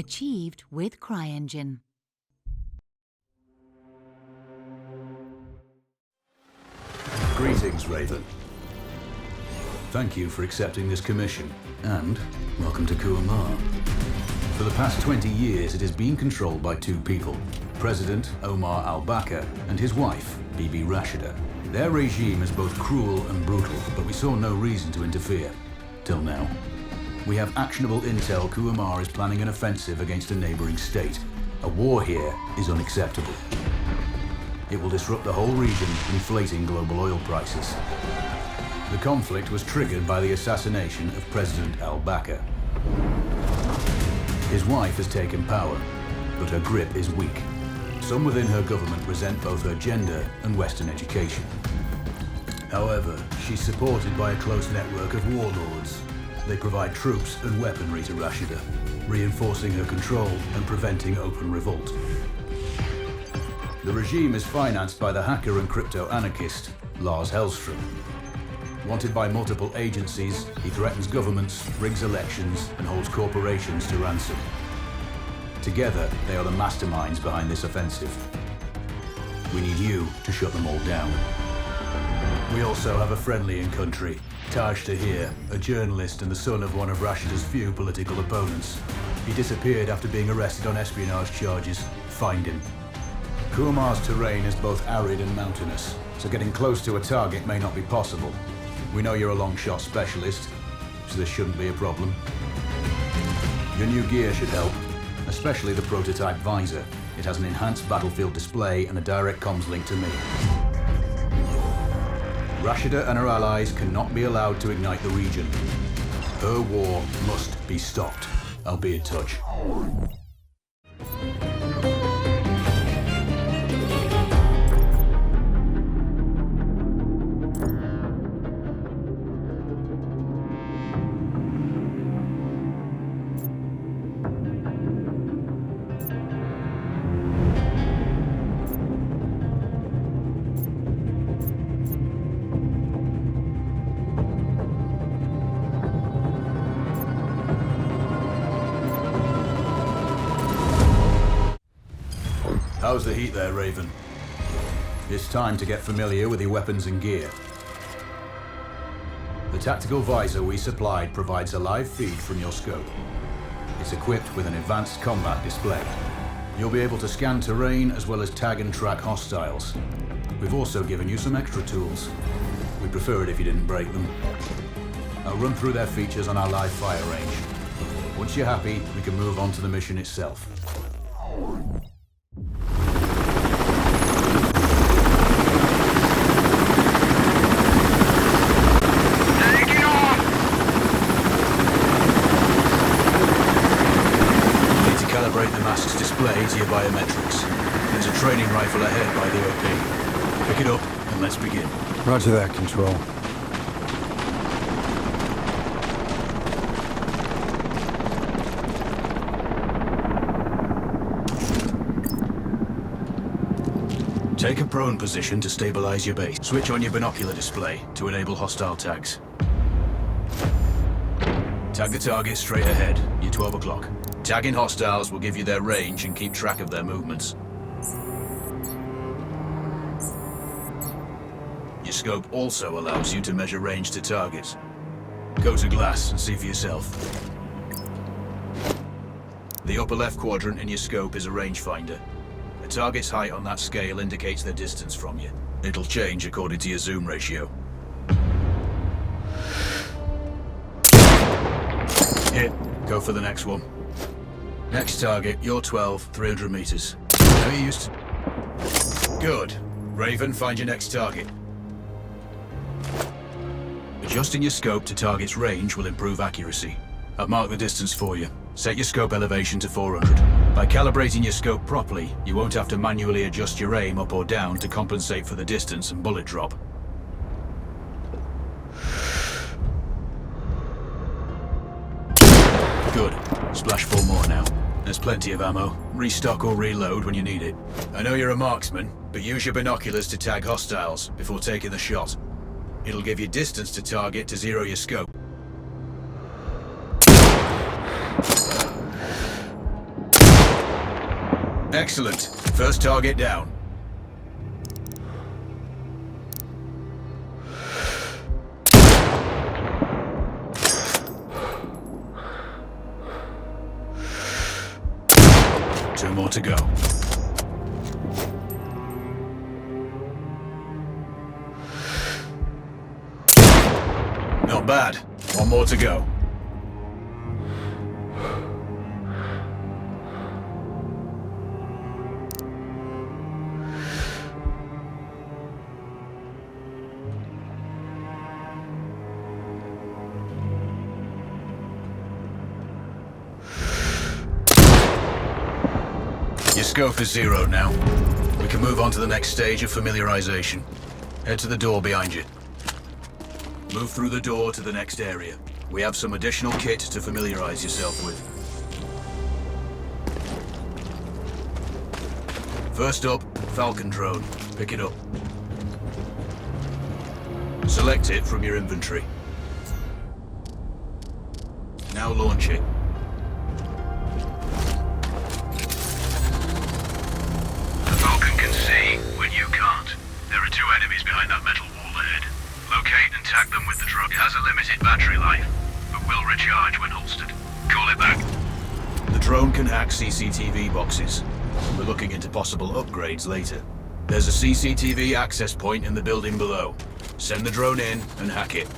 Achieved with CryEngine. Greetings, Raven. Thank you for accepting this commission, and welcome to Kuamar. For the past 20 years, it has been controlled by two people, President Omar al-Bakr and his wife, Bibi Rashida. Their regime is both cruel and brutal, but we saw no reason to interfere, till now. We have actionable intel Kuamar is planning an offensive against a neighboring state. A war here is unacceptable. It will disrupt the whole region, inflating global oil prices. The conflict was triggered by the assassination of President al-Bakr. His wife has taken power, but her grip is weak. Some within her government resent both her gender and Western education. However, she's supported by a close network of warlords. They provide troops and weaponry to Rashida, reinforcing her control and preventing open revolt. The regime is financed by the hacker and crypto-anarchist Lars Hellstrom. Wanted by multiple agencies, he threatens governments, rigs elections, and holds corporations to ransom. Together, they are the masterminds behind this offensive. We need you to shut them all down. We also have a friendly in country, Taj Tahir, a journalist and the son of one of Rashida's few political opponents. He disappeared after being arrested on espionage charges. Find him. Kuamar's terrain is both arid and mountainous, so getting close to a target may not be possible. We know you're a long shot specialist, so this shouldn't be a problem. Your new gear should help, especially the prototype visor. It has an enhanced battlefield display and a direct comms link to me. Rashida and her allies cannot be allowed to ignite the region. Her war must be stopped. I'll be in touch. How's the heat there, Raven? It's time to get familiar with your weapons and gear. The tactical visor we supplied provides a live feed from your scope. It's equipped with an advanced combat display. You'll be able to scan terrain as well as tag and track hostiles. We've also given you some extra tools. We'd prefer it if you didn't break them. I'll run through their features on our live fire range. Once you're happy, we can move on to the mission itself. Calibrate the mask's display to your biometrics. There's a training rifle ahead by the OP. Pick it up and let's begin. Roger that, Control. Take a prone position to stabilize your base. Switch on your binocular display to enable hostile tags. Tag the target straight ahead, you're 12 o'clock. Tagging hostiles will give you their range and keep track of their movements. Your scope also allows you to measure range to targets. Go to glass and see for yourself. The upper left quadrant in your scope is a rangefinder. A target's height on that scale indicates their distance from you. It'll change according to your zoom ratio. Hit. Go for the next one. Next target, you're 12, 300 meters. How you used to... Good. Raven, find your next target. Adjusting your scope to target's range will improve accuracy. I've marked the distance for you. Set your scope elevation to 400. By calibrating your scope properly, you won't have to manually adjust your aim up or down to compensate for the distance and bullet drop. Good. Splash 4 more now. There's plenty of ammo. Restock or reload when you need it. I know you're a marksman, but use your binoculars to tag hostiles before taking the shot. It'll give you distance to target to zero your scope. Excellent. First target down. Two more to go. Not bad. One more to go. Your scope is zero now. We can move on to the next stage of familiarization. Head to the door behind you. Move through the door to the next area. We have some additional kit to familiarize yourself with. First up, Falcon drone. Pick it up. Select it from your inventory. Now launch it. The Falcon can see when you can't. There are two enemies behind that metal wall ahead. Locate and tag them with the drone. It has a limited battery life, but will recharge when holstered. Call it back. The drone can hack CCTV boxes. We're looking into possible upgrades later. There's a CCTV access point in the building below. Send the drone in and hack it.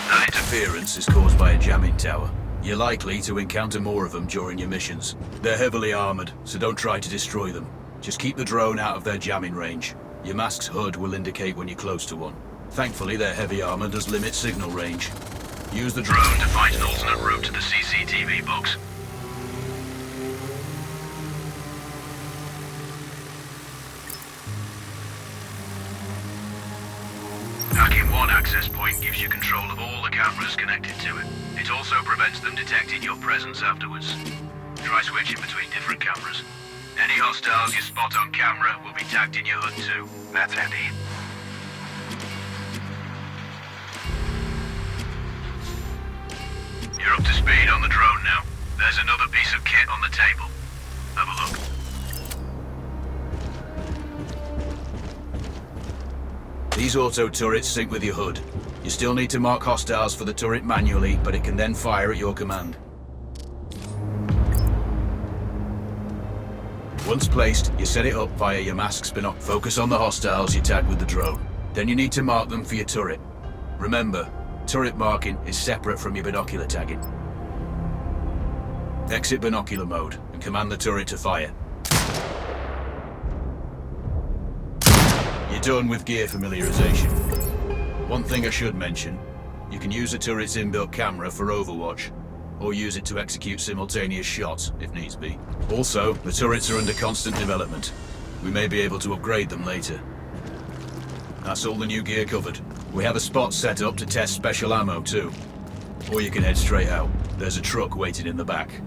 That interference is caused by a jamming tower. You're likely to encounter more of them during your missions. They're heavily armored, so don't try to destroy them. Just keep the drone out of their jamming range. Your mask's HUD will indicate when you're close to one. Thankfully, their heavy armor does limit signal range. Use the drone to find an alternate route to the CCTV box. Hacking one access point gives you control of all the cameras connected to it. It also prevents them detecting your presence afterwards. Try switching between different cameras. Any hostiles you spot on camera will be tagged in your HUD too. That's handy. You're up to speed on the drone now. There's another piece of kit on the table. Have a look. These auto turrets sync with your HUD. You still need to mark hostiles for the turret manually, but it can then fire at your command. Once placed, you set it up via your mask's binoc. Focus on the hostiles you tag with the drone. Then you need to mark them for your turret. Remember, turret marking is separate from your binocular tagging. Exit binocular mode and command the turret to fire. You're done with gear familiarization. One thing I should mention, you can use a turret's inbuilt camera for overwatch, or use it to execute simultaneous shots, if needs be. Also, the turrets are under constant development. We may be able to upgrade them later. That's all the new gear covered. We have a spot set up to test special ammo too. Or you can head straight out. There's a truck waiting in the back.